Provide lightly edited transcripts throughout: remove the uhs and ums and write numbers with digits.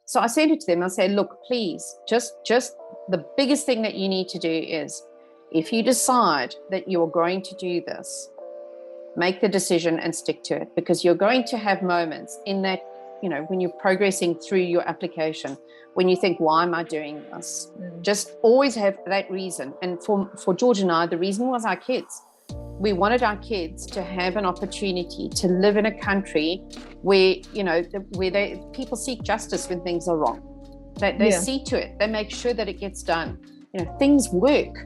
So I sent it to them. I said, look, please, just the biggest thing that you need to do is, if you decide that you're going to do this, make the decision and stick to it, because you're going to have moments in that, when you're progressing through your application, when you think, why am I doing this? Just always have that reason. And for George and I, the reason was our kids. We wanted our kids to have an opportunity to live in a country where, people seek justice when things are wrong. They see to it. They make sure that it gets done. Things work.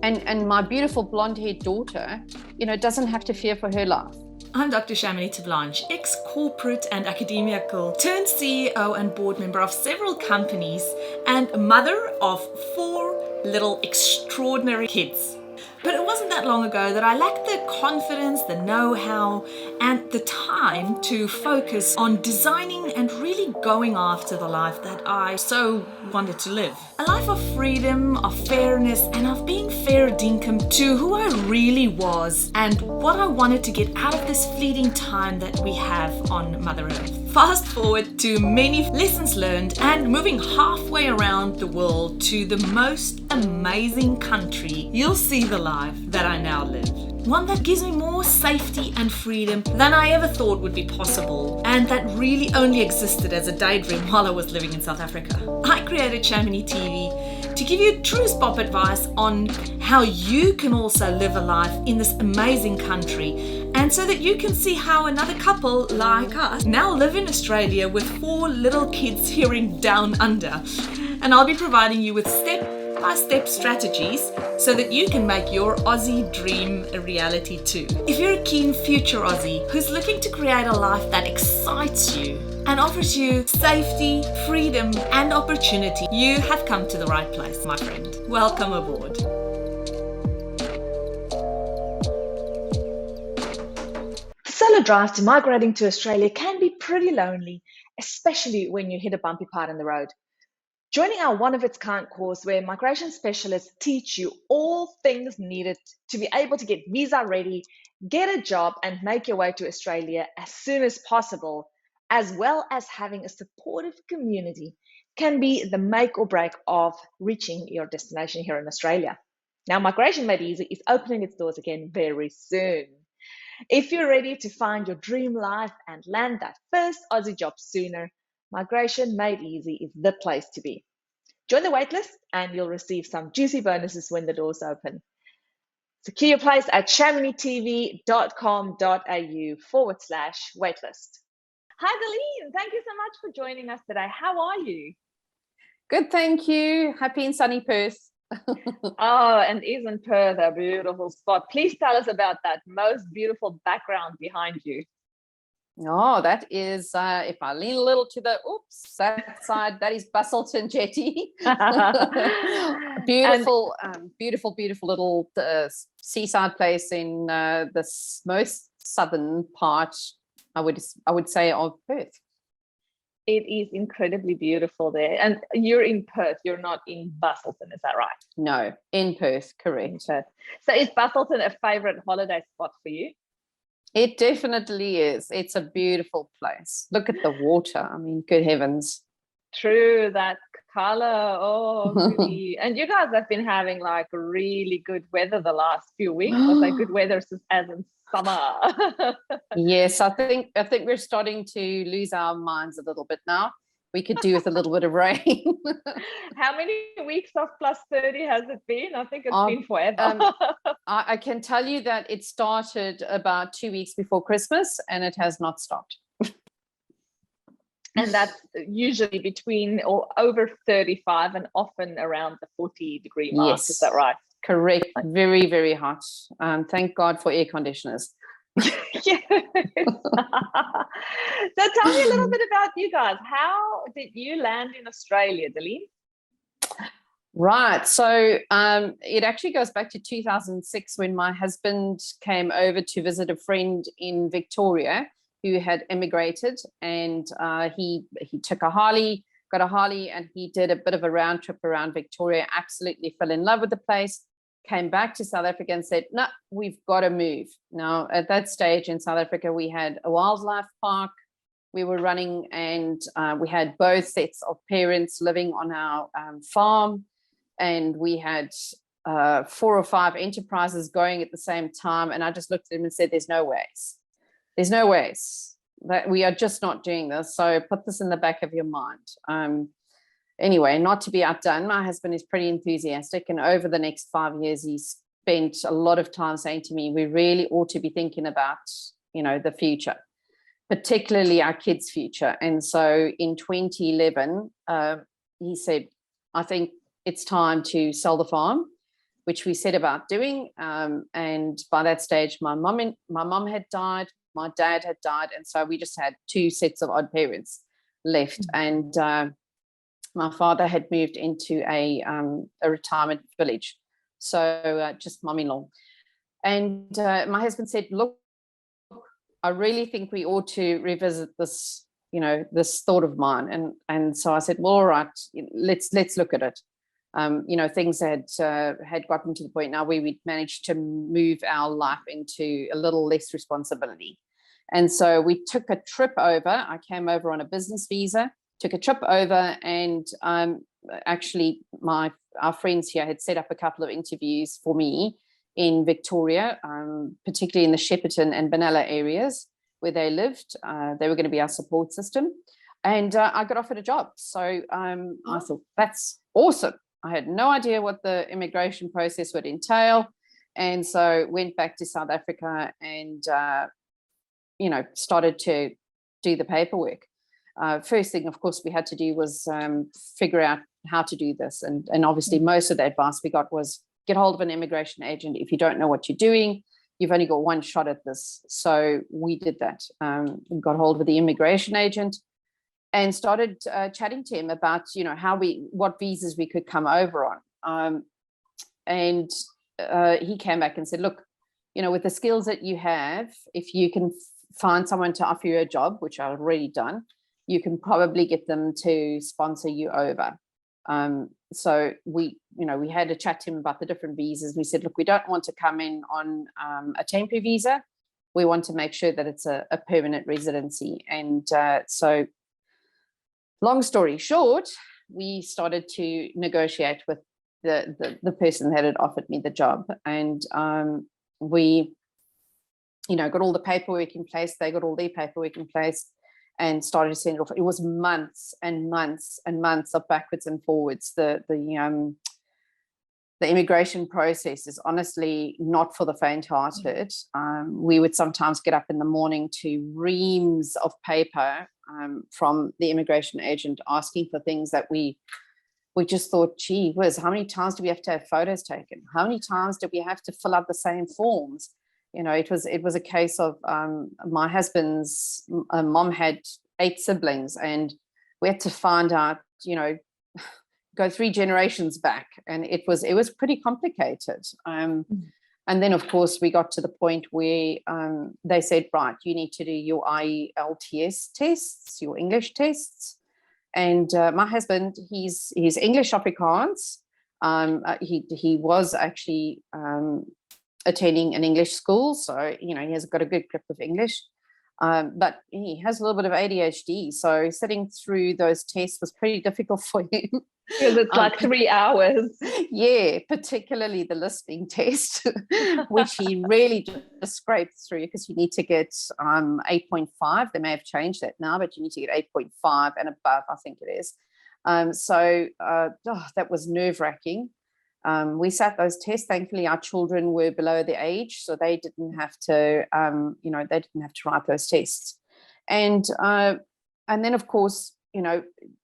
And my beautiful blonde-haired daughter, doesn't have to fear for her life. I'm Dr. CHAMONIX Blanche, ex-corporate and academical turned CEO and board member of several companies and mother of 4 little extraordinary kids. But it wasn't that long ago that I lacked the confidence, the know-how, and the time to focus on designing and really going after the life that I so wanted to live. A life of freedom, of fairness, and of being fair dinkum to who I really was and what I wanted to get out of this fleeting time that we have on Mother Earth. Fast forward to many lessons learned and moving halfway around the world to the most amazing country, you'll see the life that I now live. One that gives me more safety and freedom than I ever thought would be possible, and that really only existed as a daydream while I was living in South Africa. I created CHAMONIX TV to give you true spot advice on how you can also live a life in this amazing country, and so that you can see how another couple like us now live in Australia with 4 little kids hearing down under. And I'll be providing you with step-by-step strategies so that you can make your Aussie dream a reality too. If you're a keen future Aussie who's looking to create a life that excites you and offers you safety, freedom, and opportunity, you have come to the right place, my friend. Welcome aboard. The solo drive to migrating to Australia can be pretty lonely, especially when you hit a bumpy part in the road. Joining our one-of-its-kind course where migration specialists teach you all things needed to be able to get visa ready, get a job, and make your way to Australia as soon as possible, as well as having a supportive community, can be the make or break of reaching your destination here in Australia. Now, Migration Made Easy is opening its doors again very soon. If you're ready to find your dream life and land that first Aussie job sooner, Migration Made Easy is the place to be. Join the waitlist and you'll receive some juicy bonuses when the doors open. Secure your place at chamonixtv.com.au/waitlist. Hi, Delene. Thank you so much for joining us today. How are you? Good, thank you. Happy and sunny Perth. Oh, and isn't Perth a beautiful spot? Please tell us about that most beautiful background behind you. Oh, that is, if I lean a little to that side, that is Busselton Jetty. Beautiful, beautiful little seaside place in the most southern part, I would say, of Perth. It is incredibly beautiful there. And you're in Perth, you're not in Busselton, is that right? No, in Perth, correct. In Perth. So is Busselton a favorite holiday spot for you? It definitely is. It's a beautiful place. Look at the water. I mean, good heavens. True, that color. Oh, goody. And you guys have been having like really good weather the last few weeks. Was like good weather as in summer. Yes, I think we're starting to lose our minds a little bit now. We could do with a little bit of rain. How many weeks of +30 has it been? I think it's been forever. I can tell you that it started about 2 weeks before Christmas and it has not stopped. And that's usually between or over 35 and often around the 40-degree mark. Yes, is that right? Correct. Very, very hot. Thank God for air conditioners. Yes. So tell me a little bit about you guys. How did you land in Australia, Delene? Right. So it actually goes back to 2006 when my husband came over to visit a friend in Victoria who had immigrated, and he took a Harley, got a Harley, and he did a bit of a round trip around Victoria, absolutely fell in love with the place, came back to South Africa and said, no, we've got to move. Now, at that stage in South Africa, we had a wildlife park, we were running, and we had both sets of parents living on our farm, and we had 4 or 5 enterprises going at the same time. And I just looked at him and said, there's no ways that we are just not doing this. So put this in the back of your mind. Anyway, not to be outdone, my husband is pretty enthusiastic, and over the next 5 years, he spent a lot of time saying to me, we really ought to be thinking about, the future, particularly our kids' future. And so in 2011, he said, I think it's time to sell the farm, which we set about doing. And by that stage, my mum had died, my dad had died, and so we just had 2 sets of odd parents left. And my father had moved into a retirement village, so just mum-in-law. And my husband said, look, I really think we ought to revisit this, this thought of mine. And so I said, well, all right, let's look at it. Things had gotten to the point now where we'd managed to move our life into a little less responsibility. And so we took a trip over. I came over on a business visa, took a trip over, and actually our friends here had set up a couple of interviews for me in Victoria, particularly in the Shepparton and Benalla areas where they lived. They were going to be our support system. And I got offered a job. So I thought, that's awesome. I had no idea what the immigration process would entail. And so went back to South Africa and, started to do the paperwork. First thing, of course, we had to do was figure out how to do this. And obviously most of the advice we got was get hold of an immigration agent. If you don't know what you're doing, you've only got one shot at this. So we did that. We got hold of the immigration agent and started chatting to him about, what visas we could come over on. And he came back and said, look, with the skills that you have, if you can find someone to offer you a job, which I've already done, you can probably get them to sponsor you over. So we had a chat to him about the different visas. We said, look, we don't want to come in on a temporary visa. We want to make sure that it's a permanent residency. And so long story short, we started to negotiate with the person that had offered me the job. And we, got all the paperwork in place. They got all their paperwork in place and started to send it off. It was months and months and months of backwards and forwards. The immigration process is honestly not for the faint-hearted. We would sometimes get up in the morning to reams of paper from the immigration agent asking for things that we just thought, gee whiz, how many times do we have to have photos taken? How many times do we have to fill out the same forms? It was a case of my husband's mom had 8 siblings, and we had to find out, go 3 generations back, and it was pretty complicated. And then, of course, we got to the point where they said, right, you need to do your IELTS tests, your English tests. And my husband, he's English Afrikaans. He was actually attending an English school, so he has got a good grip of English, but he has a little bit of ADHD, so sitting through those tests was pretty difficult for him. Because it's like 3 hours. Yeah, particularly the listening test, which he really just scraped through, because you need to get 8.5. They may have changed that now, but you need to get 8.5 and above, I think it is. So that was nerve-wracking. We sat those tests. Thankfully, our children were below the age, so they didn't have to, they didn't have to write those tests. And then, of course,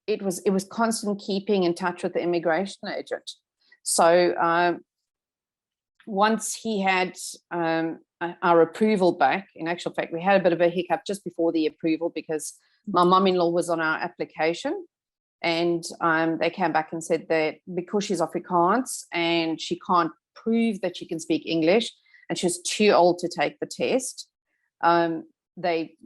it was constant keeping in touch with the immigration agent. So once he had our approval back, in actual fact, we had a bit of a hiccup just before the approval, because my mum-in-law was on our application. And they came back and said that because she's Afrikaans and she can't prove that she can speak English and she's too old to take the test, they,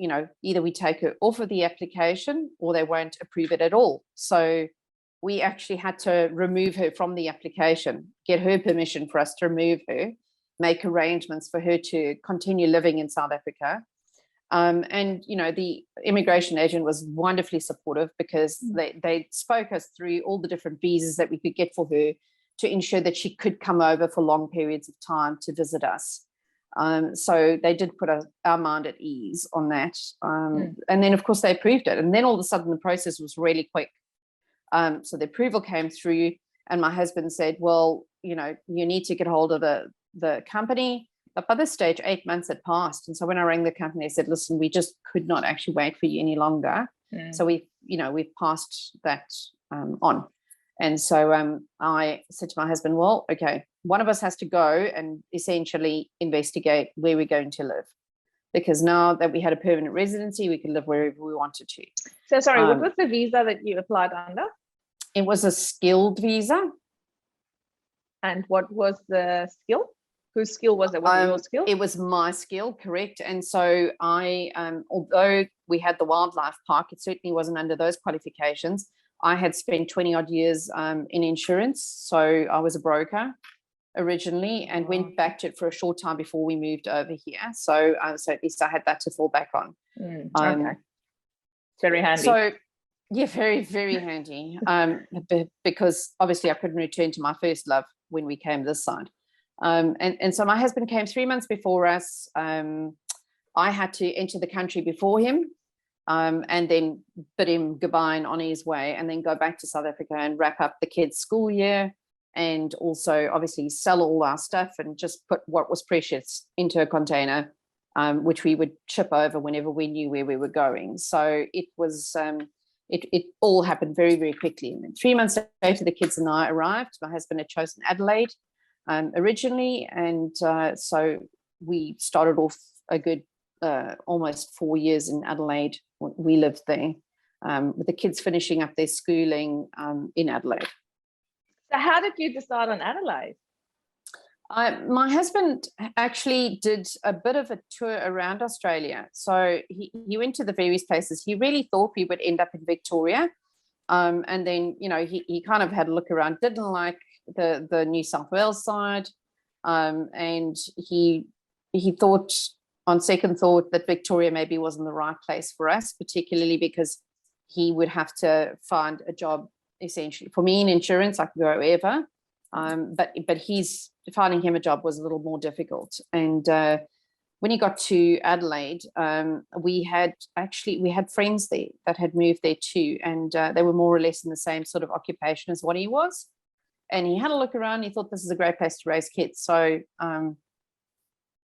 either we take her off of the application or they won't approve it at all. So we actually had to remove her from the application, get her permission for us to remove her, make arrangements for her to continue living in South Africa. And, the immigration agent was wonderfully supportive because they spoke us through all the different visas that we could get for her to ensure that she could come over for long periods of time to visit us. So they did put our mind at ease on that. And then, of course, they approved it. And then all of a sudden, the process was really quick. So the approval came through, and my husband said, well, you need to get hold of the company. But by this stage, 8 months had passed. And so when I rang the company, I said, listen, we just could not actually wait for you any longer. So we've passed that on. And so I said to my husband, well, okay, one of us has to go and essentially investigate where we're going to live. Because now that we had a permanent residency, we could live wherever we wanted to. So sorry, what was the visa that you applied under? It was a skilled visa. And what was the skill? Whose skill was it? Was it your skill? It was my skill, correct. And so I, although we had the wildlife park, it certainly wasn't under those qualifications. I had spent 20 odd years in insurance. So I was a broker originally and went back to it for a short time before we moved over here. So at least I had that to fall back on. Okay. Very handy. So yeah, very, very handy. Because obviously I couldn't return to my first love when we came this side. And so my husband came 3 months before us. I had to enter the country before him, and then bid him goodbye and on his way, and then go back to South Africa and wrap up the kids' school year, and also obviously sell all our stuff and just put what was precious into a container, which we would ship over whenever we knew where we were going. So it was it all happened very, very quickly. And then 3 months later, the kids and I arrived. My husband had chosen Adelaide originally, and so we started off a good almost 4 years in Adelaide. We lived there with the kids finishing up their schooling in Adelaide. So how did you decide on Adelaide? My husband actually did a bit of a tour around Australia. So he went to the various places. He really thought we would end up in Victoria. And then, he kind of had a look around, didn't like the New South Wales side. And he thought, on second thought, that Victoria maybe wasn't the right place for us, particularly because he would have to find a job, essentially. For me in insurance, I could go wherever. But he's finding him a job was a little more difficult. And when he got to Adelaide, we had friends there that had moved there too, and they were more or less in the same sort of occupation as what he was. And he had a look around. He thought this is a great place to raise kids. So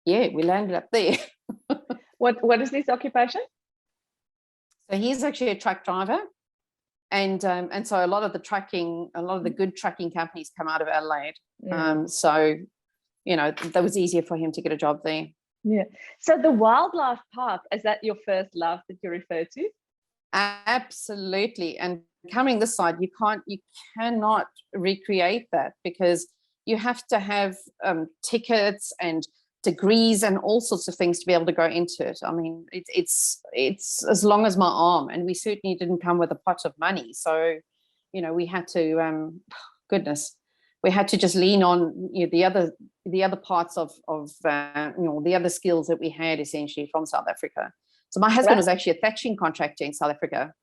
we landed up there. What is this occupation? So he's actually a truck driver. And so a lot of the good trucking companies come out of Adelaide. So, that was easier for him to get a job there. Yeah. So the wildlife park, is that your first love that you refer to? Absolutely. And coming this side, you cannot recreate that, because you have to have tickets and degrees and all sorts of things to be able to go into it. I mean, it's as long as my arm, and we certainly didn't come with a pot of money. So, we had to, we had to just lean on the other parts of the other skills that we had essentially from South Africa. So my husband was actually a thatching contractor in South Africa.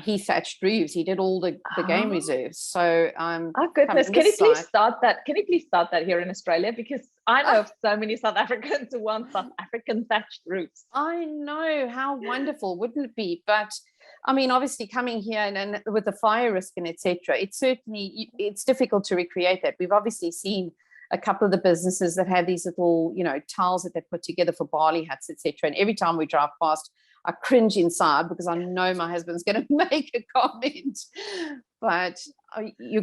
He thatched roofs. He did all the game reserves. So oh goodness, can you please start that? Can you please start that here in Australia? Because I know of so many South Africans who want South African thatched roofs. I know, how wonderful wouldn't it be? But I mean, obviously coming here and with the fire risk and etc., it's difficult to recreate that. We've obviously seen a couple of the businesses that have these little tiles that they put together for barley huts, etc. And every time we drive past, I cringe inside because I know my husband's going to make a comment, but you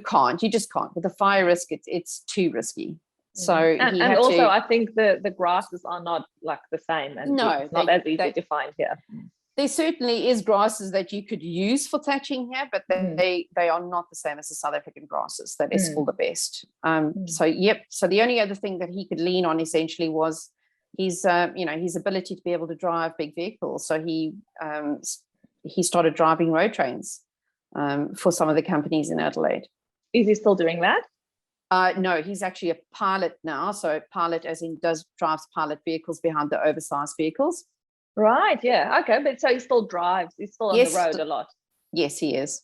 just can't. With the fire risk, it's too risky. So and also I think the grasses are not like the same, and it's not as easy to find here. There certainly is grasses that you could use for thatching here, but they are not the same as the South African grasses. That is still the best. So the only other thing that he could lean on essentially was his ability to be able to drive big vehicles. So he started driving road trains for some of the companies in Adelaide. Is he still doing that? No, he's actually a pilot now. So pilot as in drives pilot vehicles behind the oversized vehicles. Right, yeah, okay, but so he still drives. He's still on the Yes, road a lot. yes, he is.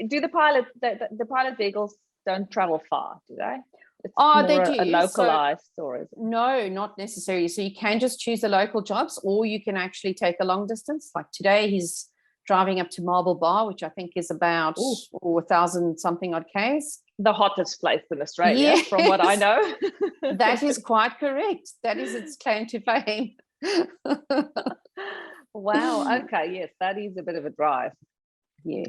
Do the pilot vehicles don't travel far, do they? It's Oh, they more a do. localized story. No, not necessarily. So you can just choose the local jobs, or you can actually take a long distance. Like today, he's driving up to Marble Bar, which I think is about 1,000 something odd Ks. The hottest place in Australia, Yes, from what I know. that is quite correct. That is its claim to fame. Wow. Okay. Yes, that is a bit of a drive. Yeah.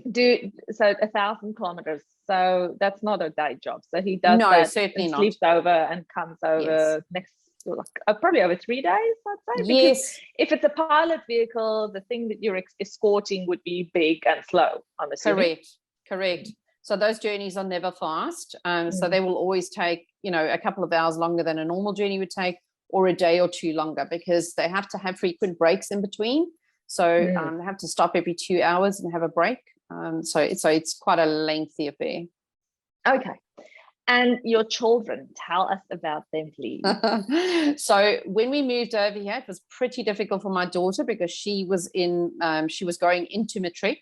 So 1,000 kilometers. So that's not a day job. So he does No, that certainly and not. sleeps over and comes over next, like, probably over 3 days, I'd say. Because Yes. if it's a pilot vehicle, the thing that you're escorting would be big and slow, I'm assuming. Correct. So those journeys are never fast. So they will always take, a couple of hours longer than a normal journey would take, or a day or two longer, because they have to have frequent breaks in between. So they have to stop every 2 hours and have a break. So it's quite a lengthy affair. Okay. And your children, tell us about them, please. So when we moved over here, it was pretty difficult for my daughter because she was going into matric.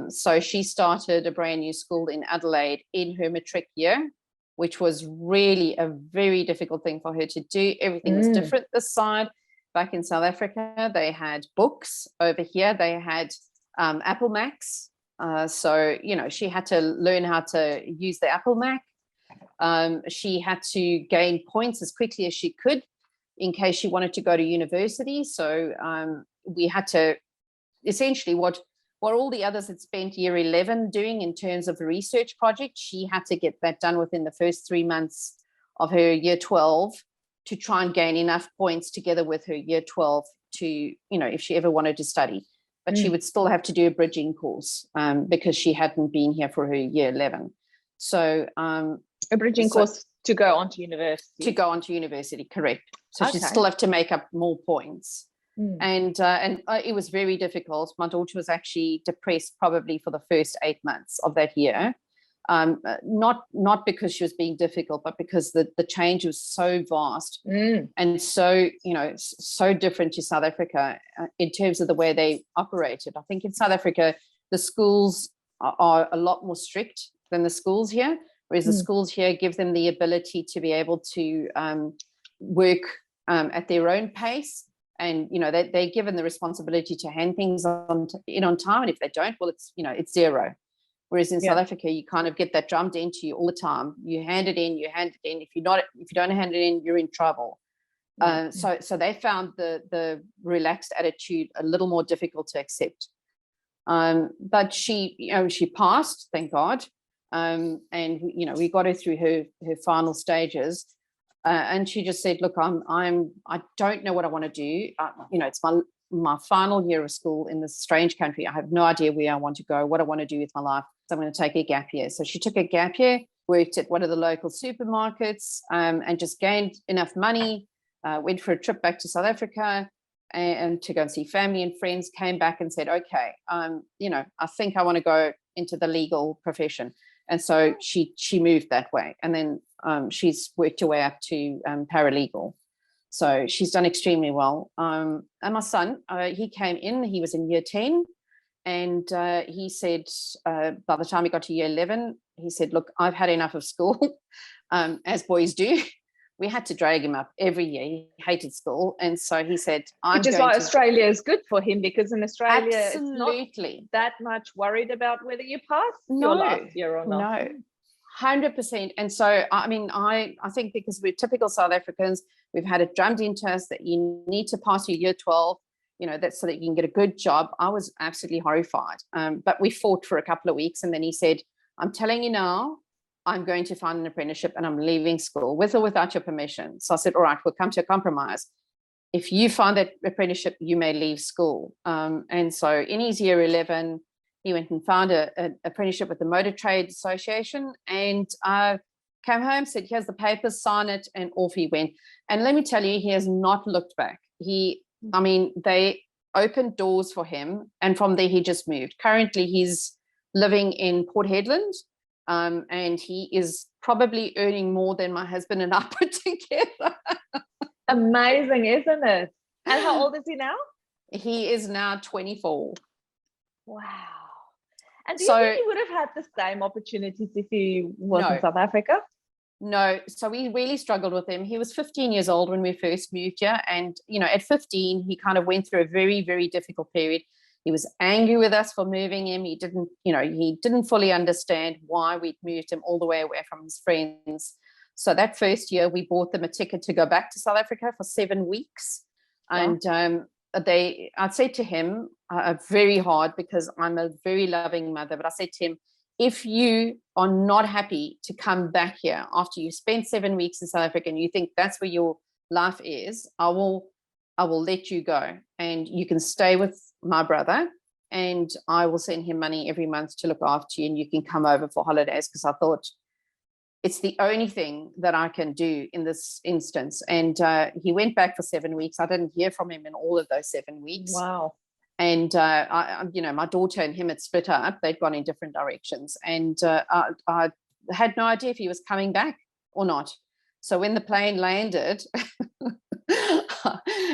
So she started a brand new school in Adelaide in her matric year, which was really a very difficult thing for her to do. Everything was different this side. Back in South Africa, they had books. Over here, they had Apple Macs. So, she had to learn how to use the Apple Mac. She had to gain points as quickly as she could in case she wanted to go to university. So we had to essentially what all the others had spent year 11 doing in terms of the research project, she had to get that done within the first 3 months of her year 12 to try and gain enough points together with her year 12 to, if she ever wanted to study. But she would still have to do a bridging course because she hadn't been here for her year 11. So a bridging course to go on to university. To go on to university, correct. So she'd still have to make up more points. And it was very difficult. My daughter was actually depressed probably for the first 8 months of that year. Not because she was being difficult, but because the change was so vast and so, so different to South Africa in terms of the way they operated. I think in South Africa, the schools are a lot more strict than the schools here, whereas the schools here give them the ability to be able to work at their own pace. And, they're given the responsibility to hand things on time. And if they don't, well, it's zero. Whereas in South Africa, you kind of get that drummed into you all the time. You hand it in. If you don't hand it in, you're in trouble. So they found the relaxed attitude a little more difficult to accept. But she passed, thank God. And we got her through her final stages. And she just said, look, I don't know what I want to do. It's my final year of school in this strange country. I have no idea where I want to go, what I want to do with my life. So I'm going to take a gap year. So she took a gap year, worked at one of the local supermarkets, and just gained enough money, went for a trip back to South Africa and to go and see family and friends, came back and said, okay, I think I want to go into the legal profession. And so she moved that way. And then she's worked her way up to paralegal. So she's done extremely well. And my son, he came in, he was in year 10. And he said, by the time he got to year 11, he said, look, I've had enough of school, as boys do. We had to drag him up every year. He hated school. And so he said, which is why Australia is good for him, because in Australia, absolutely, it's not that much worried about whether you pass your last year or not. No, 100%. And so, I think because we're typical South Africans, we've had it drummed into us that you need to pass your year 12, that's so that you can get a good job. I was absolutely horrified. But we fought for a couple of weeks. And then he said, I'm telling you now, I'm going to find an apprenticeship and I'm leaving school with or without your permission. So I said, all right, we'll come to a compromise. If you find that apprenticeship, you may leave school. And so in his year 11, he went and found an apprenticeship with the Motor Trade Association and came home, said, here's the papers, sign it, and off he went. And let me tell you, he has not looked back. They opened doors for him, and from there he just moved. Currently, he's living in Port Hedland, and he is probably earning more than my husband and I put together. Amazing, isn't it? And how old is he now? He is now 24. Wow. And do you So think he would have had the same opportunities if he was in no, South Africa? no. So we really struggled with him. He was 15 years old when we first moved here. And, you know, at 15, he kind of went through a very, very difficult period. He was angry with us for moving him. He didn't, you know, he didn't fully understand why we'd moved him all the way away from his friends. So that first year, we bought them a ticket to go back to South Africa for 7 weeks. Wow. And I'd say to him, very hard because I'm a very loving mother, but I said to him, if you are not happy to come back here after you spent 7 weeks in South Africa and you think that's where your life is, I will let you go and you can stay with my brother and I will send him money every month to look after you and you can come over for holidays, because I thought it's the only thing that I can do in this instance. And he went back for 7 weeks. I didn't hear from him in all of those 7 weeks. Wow. And you know, my daughter and him had split up. They'd gone in different directions, and I had no idea if he was coming back or not. So when the plane landed,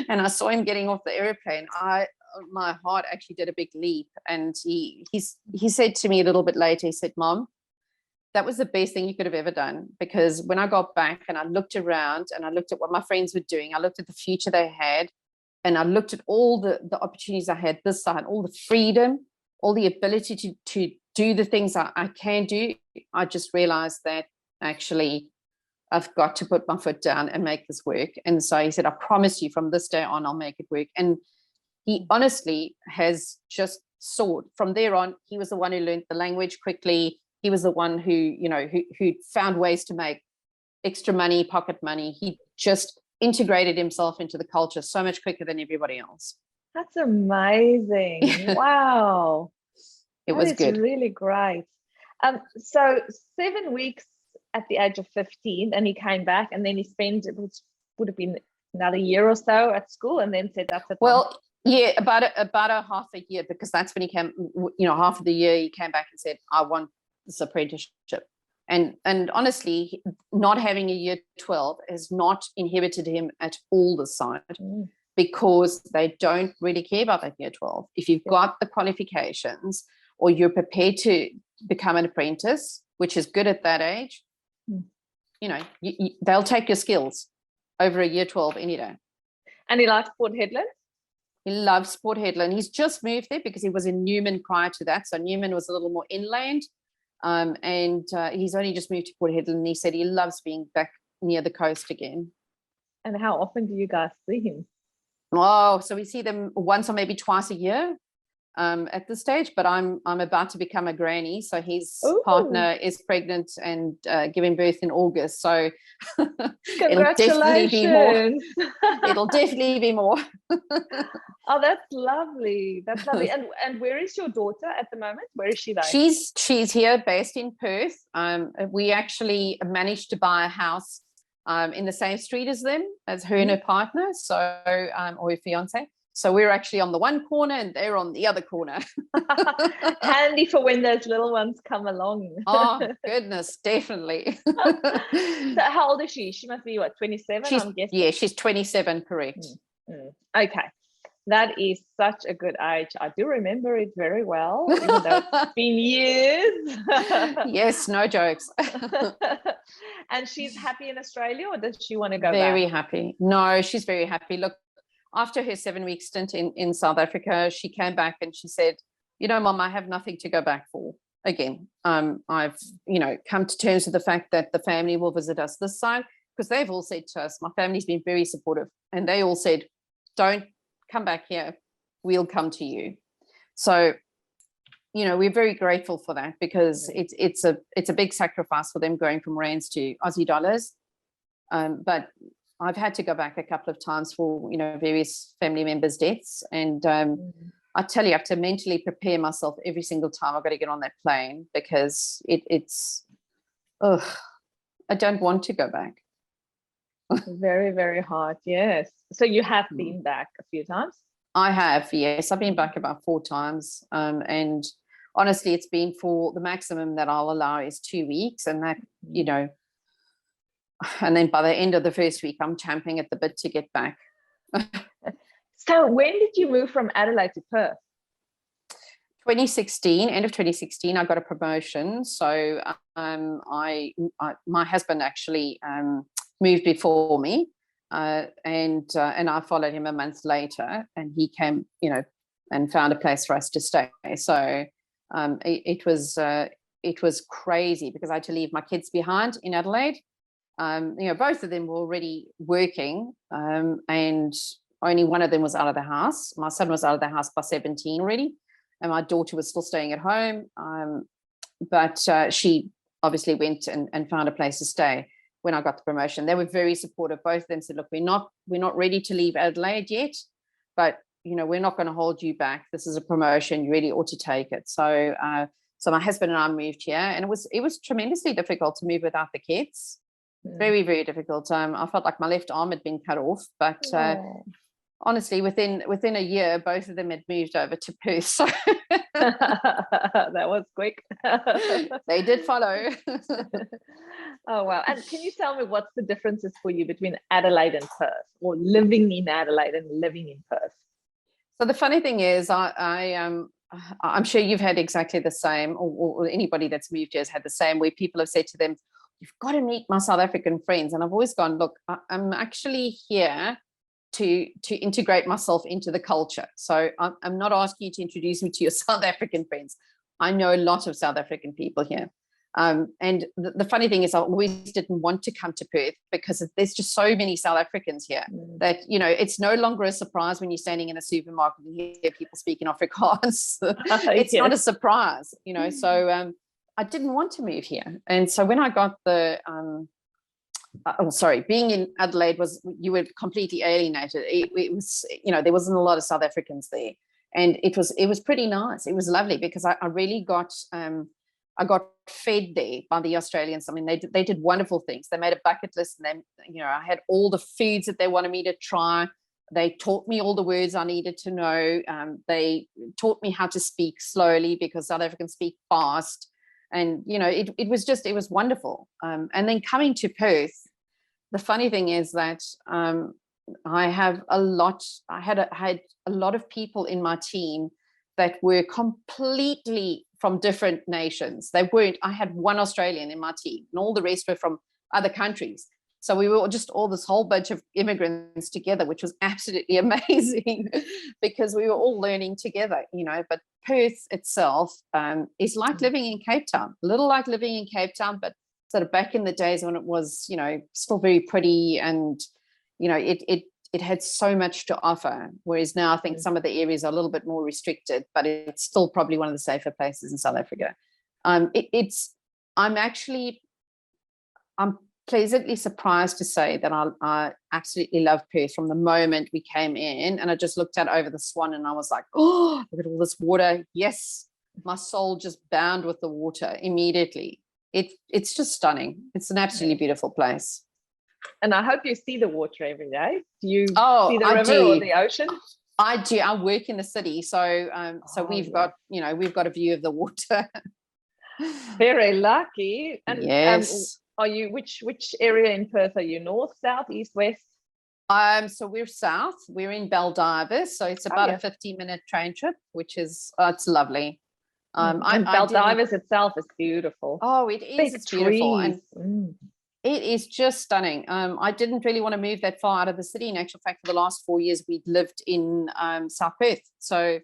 and I saw him getting off the airplane, my heart actually did a big leap. And he said to me a little bit later, he said, "Mom, that was the best thing you could have ever done, because when I got back and I looked around and I looked at what my friends were doing, I looked at the future they had, and I looked at all the opportunities I had this side, all the freedom, all the ability to do the things I can do. I just realized that actually I've got to put my foot down and make this work." And so he said, "I promise you from this day on, I'll make it work." And he honestly has just soared. From there on, he was the one who learned the language quickly. He was the one who, you know, who found ways to make extra money, pocket money. He just integrated himself into the culture so much quicker than everybody else. That's amazing. Wow. It was good. Really great. So 7 weeks at the age of 15, and he came back, and then he spent, would have been another year or so at school, and then said, "That's it." Well, yeah, about a half a year, because that's when he came, you know, half of the year he came back and said, "I want this apprenticeship." And honestly, not having a year 12 has not inhibited him at all this side, because they don't really care about that year 12. If you've got the qualifications or you're prepared to become an apprentice, which is good at that age, you know, they'll take your skills over a year 12 any day. And he likes Port Hedland? He loves Port Hedland. He's just moved there because he was in Newman prior to that. So Newman was a little more inland. And he's only just moved to Port Hedland, and he said he loves being back near the coast again. And how often do you guys see him? Oh, so we see them once or maybe twice a year at this stage, but I'm about to become a granny, so his partner is pregnant and giving birth in August, so it'll definitely be more. It'll definitely be more. Oh, that's lovely. That's lovely. And where is your daughter at the moment? Where is she based? She's here, based in Perth. We actually managed to buy a house in the same street as them, as her and her partner, so or her fiance. So we're actually on the one corner and they're on the other corner. Handy for when those little ones come along. Oh, goodness, definitely. So how old is she? She must be, what, 27, I'm guessing? Yeah, she's 27, correct. Okay. That is such a good age. I do remember it very well, even though it's been years. Yes, no jokes. And she's happy in Australia, or does she want to go back? Very happy. No, she's very happy. Look, after her 7-week stint in South Africa, she came back and she said, "You know, Mom, I have nothing to go back for again. I've, you know, come to terms with the fact that the family will visit us this side," because they've all said to us, my family's been very supportive, and they all said, "Don't come back here. We'll come to you." So, you know, we're very grateful for that, because it's a big sacrifice for them going from rands to Aussie dollars. But I've had to go back a couple of times for, you know, various family members' deaths. And I tell you, I have to mentally prepare myself every single time I've got to get on that plane, because it's, I don't want to go back. Very, very hard, yes. So you have been back a few times? I have, yes. I've been back about 4 times. And honestly, it's been for the maximum that I'll allow is 2 weeks. And that, you know, and then by the end of the first week, I'm champing at the bit to get back. So when did you move from Adelaide to Perth? 2016, end of 2016, I got a promotion. So my husband actually moved before me, and I followed him a month later, and he came, and found a place for us to stay. So it was crazy because I had to leave my kids behind in Adelaide. Both of them were already working, and only one of them was out of the house. My son was out of the house by 17 already, and my daughter was still staying at home. But she obviously went and found a place to stay when I got the promotion. They were very supportive. Both of them said, look, we're not ready to leave Adelaide yet, but we're not going to hold you back. This is a promotion. You really ought to take it. So my husband and I moved here, and it was tremendously difficult to move without the kids. Very, very difficult. I felt like my left arm had been cut off, but honestly, within a year, both of them had moved over to Perth. So that was quick. They did follow. Oh, wow. And can you tell me what's the differences for you between Adelaide and Perth, or living in Adelaide and living in Perth? So the funny thing is, I'm sure you've had exactly the same, or anybody that's moved here has had the same, where people have said to them, you've got to meet my South African friends. And I've always gone, look, I'm actually here to integrate myself into the culture. So I'm not asking you to introduce me to your South African friends. I know a lot of South African people here. And the funny thing is, I always didn't want to come to Perth because there's just so many South Africans here that, it's no longer a surprise when you're standing in a supermarket and you hear people speaking Afrikaans. It's not a surprise, so I didn't want to move here. And so when I got being in Adelaide you were completely alienated. It was, there wasn't a lot of South Africans there. And it was pretty nice. It was lovely because I really got, I got fed there by the Australians. I mean, they did wonderful things. They made a bucket list, and then, I had all the foods that they wanted me to try. They taught me all the words I needed to know. They taught me how to speak slowly because South Africans speak fast. And, it was wonderful. And then coming to Perth, the funny thing is that I had a lot of people in my team that were completely from different nations. I had one Australian in my team, and all the rest were from other countries. So we were just all this whole bunch of immigrants together, which was absolutely amazing because we were all learning together, but Perth itself is like living in Cape Town, a little like living in Cape Town, but sort of back in the days when it was, still very pretty, and, it had so much to offer. Whereas now I think some of the areas are a little bit more restricted, but it's still probably one of the safer places in South Africa. I'm pleasantly surprised to say that I absolutely love Perth from the moment we came in, and I just looked out over the Swan and I was like, oh, look at all this water. Yes, my soul just bound with the water immediately. It's just stunning. It's an absolutely beautiful place. And I hope you see the water every day. Do you see the I river do. or the ocean? I do. I work in the city, so we've got a view of the water. Very lucky. And yes. Are you which area in Perth are you? North, south, east, west? So we're south. We're in Baldivis, so it's about a 15-minute train trip, which is it's lovely. And Baldivis itself is beautiful. Oh, it is. Big it's beautiful. trees. And it is just stunning. I didn't really want to move that far out of the city. In actual fact, for the last 4 years, we'd lived in South Perth. So,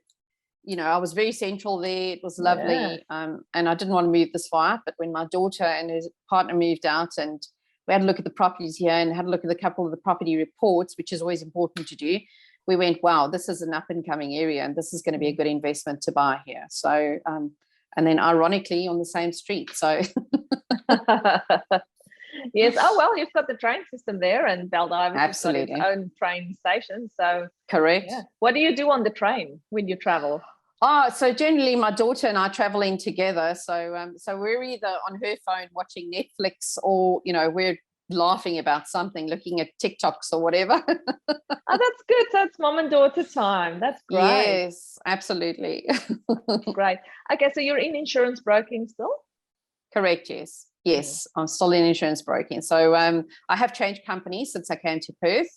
I was very central there. It was lovely. Yeah. And I didn't want to move this far. But when my daughter and her partner moved out, and we had a look at the properties here and had a look at a couple of the property reports, which is always important to do, we went, wow, this is an up and coming area, and this is going to be a good investment to buy here. So, and then ironically on the same street. So. Yes. Oh, well, you've got the train system there, and Baldivis has got its own train station. So correct. Yeah. What do you do on the train when you travel? Oh, so generally my daughter and I travel in together. So we're either on her phone watching Netflix, or we're laughing about something, looking at TikToks or whatever. Oh, that's good. So it's mom and daughter time. That's great. Yes, absolutely. Great. Okay, so you're in insurance broking still? Correct. Yes, I'm still in insurance broking. So I have changed companies since I came to Perth.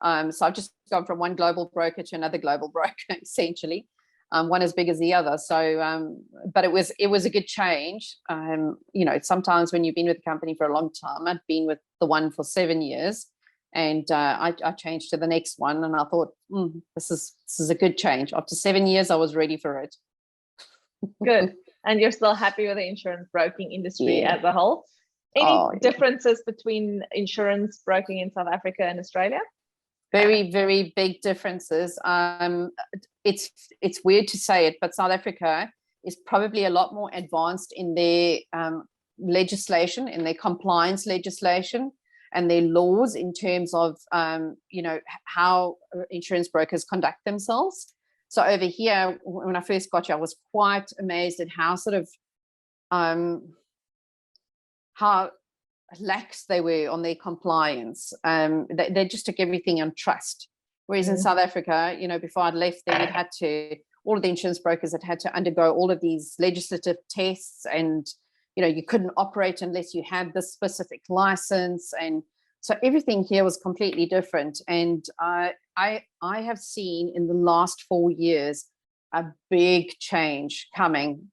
So I've just gone from one global broker to another global broker, essentially, one as big as the other. So, but it was a good change. Sometimes when you've been with a company for a long time, I'd been with the one for 7 years, and I changed to the next one, and I thought, this is a good change. After 7 years, I was ready for it. Good. And you're still happy with the insurance broking industry as a whole? Any differences between insurance broking in South Africa and Australia? Very, very big differences. It's weird to say it, but South Africa is probably a lot more advanced in their legislation, in their compliance legislation, and their laws in terms of how insurance brokers conduct themselves. So over here, when I first got here, I was quite amazed at how sort of how lax they were on their compliance. They just took everything on trust. Whereas in South Africa, before I'd left there, all of the insurance brokers had to undergo all of these legislative tests, and you couldn't operate unless you had this specific license, and so everything here was completely different. And I have seen in the last 4 years a big change coming,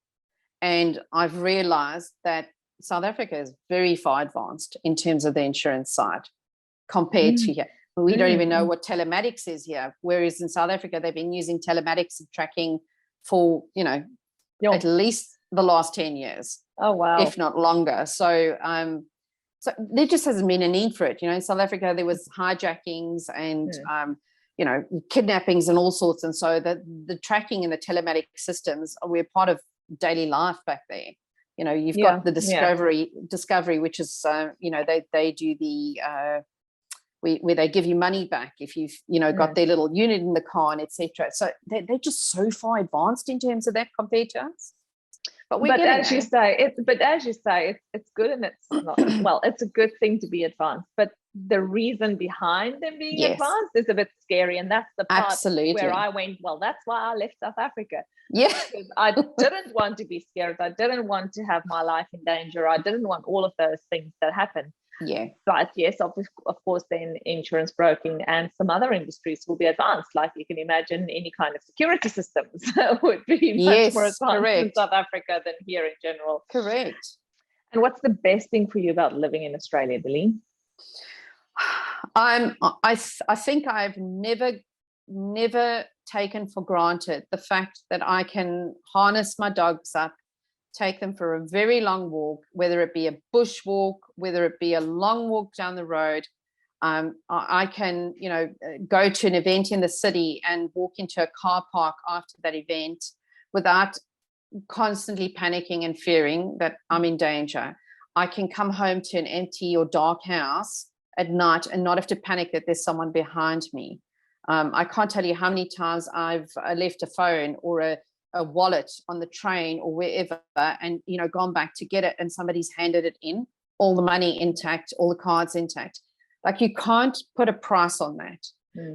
and I've realized that South Africa is very far advanced in terms of the insurance side compared to here. We don't even know what telematics is here, whereas in South Africa they've been using telematics and tracking for at least the last 10 years. Oh wow, if not longer. So there just hasn't been a need for it. In South Africa there was hijackings and kidnappings and all sorts, and so the tracking and the telematic systems were part of daily life back there. You've got the discovery, which is they do the where they give you money back if you've got their little unit in the car and etc. So they're just so far advanced in terms of that compared to us. But as you say, it's good, and it's not well. It's a good thing to be advanced, but the reason behind them being advanced is a bit scary, and that's the part where I went. Well, that's why I left South Africa. Yeah, because I didn't want to be scared. I didn't want to have my life in danger. I didn't want all of those things that happen. Yeah, but yes, of course, then insurance broking and some other industries will be advanced. Like you can imagine, any kind of security systems would be much more advanced in South Africa than here in general. Correct. And what's the best thing for you about living in Australia, Delene? I think I've never taken for granted the fact that I can harness my dogs up, take them for a very long walk, whether it be a bush walk, whether it be a long walk down the road. I can, go to an event in the city and walk into a car park after that event without constantly panicking and fearing that I'm in danger. I can come home to an empty or dark house at night and not have to panic that there's someone behind me. I can't tell you how many times I've left a phone or a wallet on the train or wherever, and gone back to get it and somebody's handed it in, all the money intact, all the cards intact. Like, you can't put a price on that.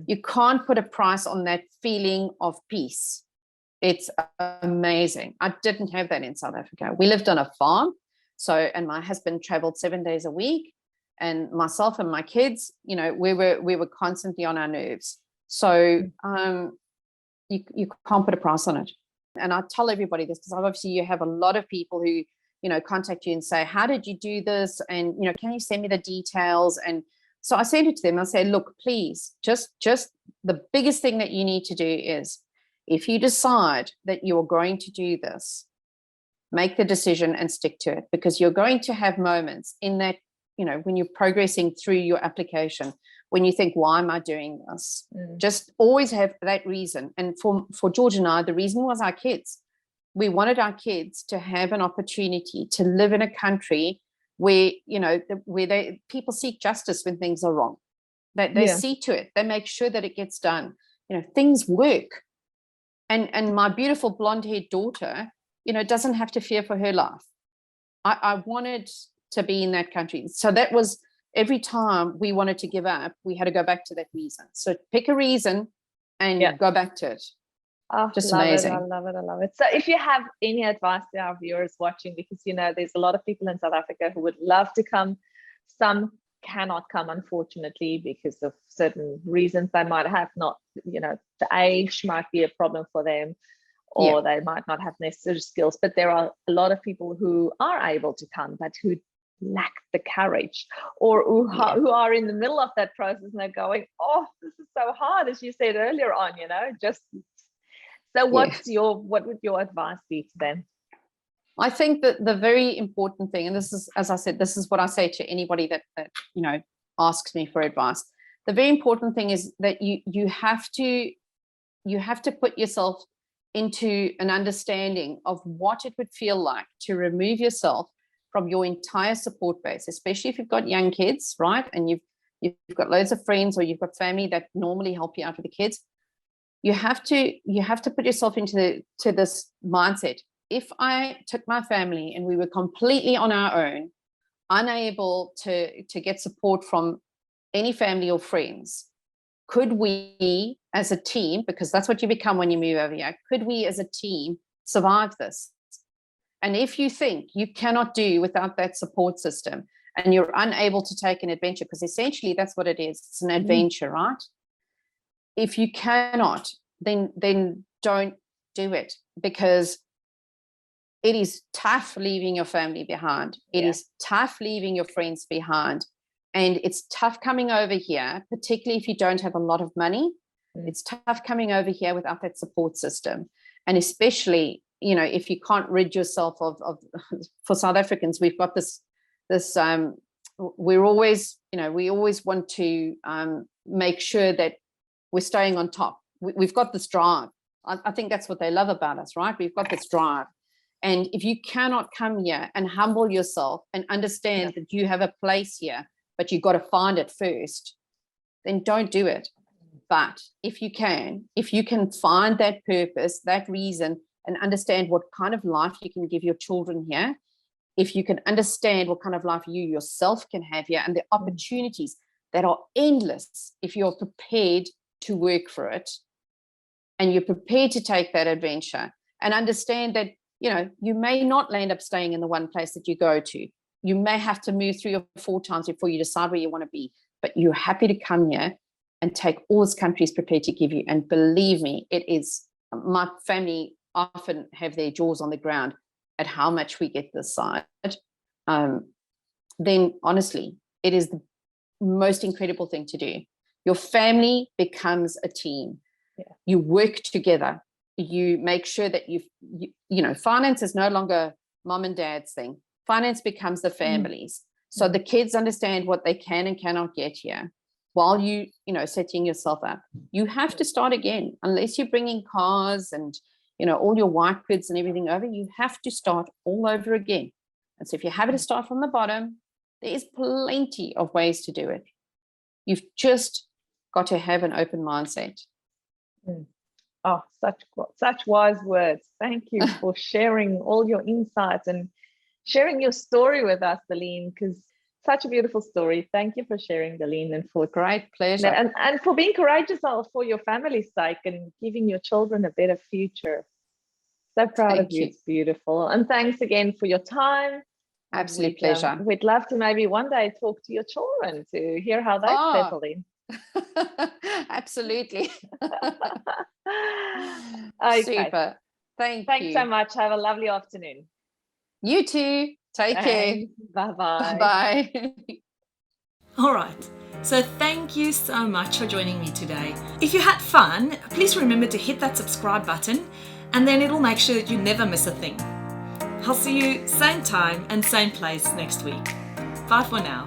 You can't put a price on that feeling of peace. It's amazing. I didn't have that in South Africa. We lived on a farm, and my husband traveled 7 days a week, and myself and my kids, we were constantly on our nerves. So you can't put a price on it. And I tell everybody this because obviously you have a lot of people who, contact you and say, how did you do this? And, can you send me the details? And so I send it to them. I say, look, please, just the biggest thing that you need to do is, if you decide that you're going to do this, make the decision and stick to it, because you're going to have moments in that, when you're progressing through your application, when you think, why am I doing this? Just always have that reason. And for George and I, the reason was our kids. We wanted our kids to have an opportunity to live in a country where, people seek justice when things are wrong. They see to it. They make sure that it gets done. Things work. And my beautiful blonde-haired daughter, doesn't have to fear for her life. I wanted to be in that country. So that was, every time we wanted to give up, we had to go back to that reason. So pick a reason and go back to it. Oh, just amazing. I love it. So if you have any advice to our viewers watching, because there's a lot of people in South Africa who would love to come, some cannot come, unfortunately, because of certain reasons they might have, not, the age might be a problem for them, or they might not have necessary skills. But there are a lot of people who are able to come, but who lack the courage, or who are in the middle of that process and they're going, oh, this is so hard, as you said earlier on, just so what would your advice be to them? I think that the very important thing, and this is, as I said, this is what I say to anybody that asks me for advice. The very important thing is that you have to put yourself into an understanding of what it would feel like to remove yourself from your entire support base, especially if you've got young kids, right? And you've got loads of friends, or you've got family that normally help you out with the kids. You have to put yourself into this mindset. If I took my family and we were completely on our own, unable to get support from any family or friends, could we as a team, because that's what you become when you move over here, could we as a team survive this? And if you think you cannot do without that support system, and you're unable to take an adventure, because essentially that's what it is, it's an adventure, right? If you cannot, then don't do it, because it is tough leaving your family behind. It is tough leaving your friends behind. And it's tough coming over here, particularly if you don't have a lot of money. It's tough coming over here without that support system. And especially, if you can't rid yourself of for South Africans, we've got this we're always, we always want to make sure that we're staying on top. We've got this drive. I think that's what they love about us, right? We've got this drive. And if you cannot come here and humble yourself and understand that you have a place here, but you've got to find it first, then don't do it. But if you can find that purpose, that reason, and understand what kind of life you can give your children here, if you can understand what kind of life you yourself can have here, and the opportunities that are endless if you're prepared to work for it, and you're prepared to take that adventure, and understand that, you may not land up staying in the one place that you go to. You may have to move 3 or 4 times before you decide where you want to be, but you're happy to come here and take all this country is prepared to give you. And believe me, it is, my family often have their jaws on the ground at how much we get this side. Then honestly, it is the most incredible thing to do. Your family becomes a team. You work together. You make sure that finance is no longer mom and dad's thing. Finance becomes the family's. So the kids understand what they can and cannot get here, while setting yourself up. You have to start again. Unless you're bringing cars and all your white goods and everything over, you have to start all over again. And so if you have to start from the bottom, there is plenty of ways to do it. You've just got to have an open mindset. Oh, such wise words. Thank you for sharing all your insights and sharing your story with us, Delene, because such a beautiful story. Thank you for sharing, Delene, and for great pleasure. And for being courageous for your family's sake and giving your children a better future. So proud of you. It's beautiful. And thanks again for your time. Absolute pleasure. We'd love to maybe one day talk to your children to hear how they settle in. Absolutely. Okay. Super. Thanks you so much. Have a lovely afternoon. You too. Take care. Bye-bye. Bye. All right. So thank you so much for joining me today. If you had fun, please remember to hit that subscribe button, and then it'll make sure that you never miss a thing. I'll see you same time and same place next week. Bye for now.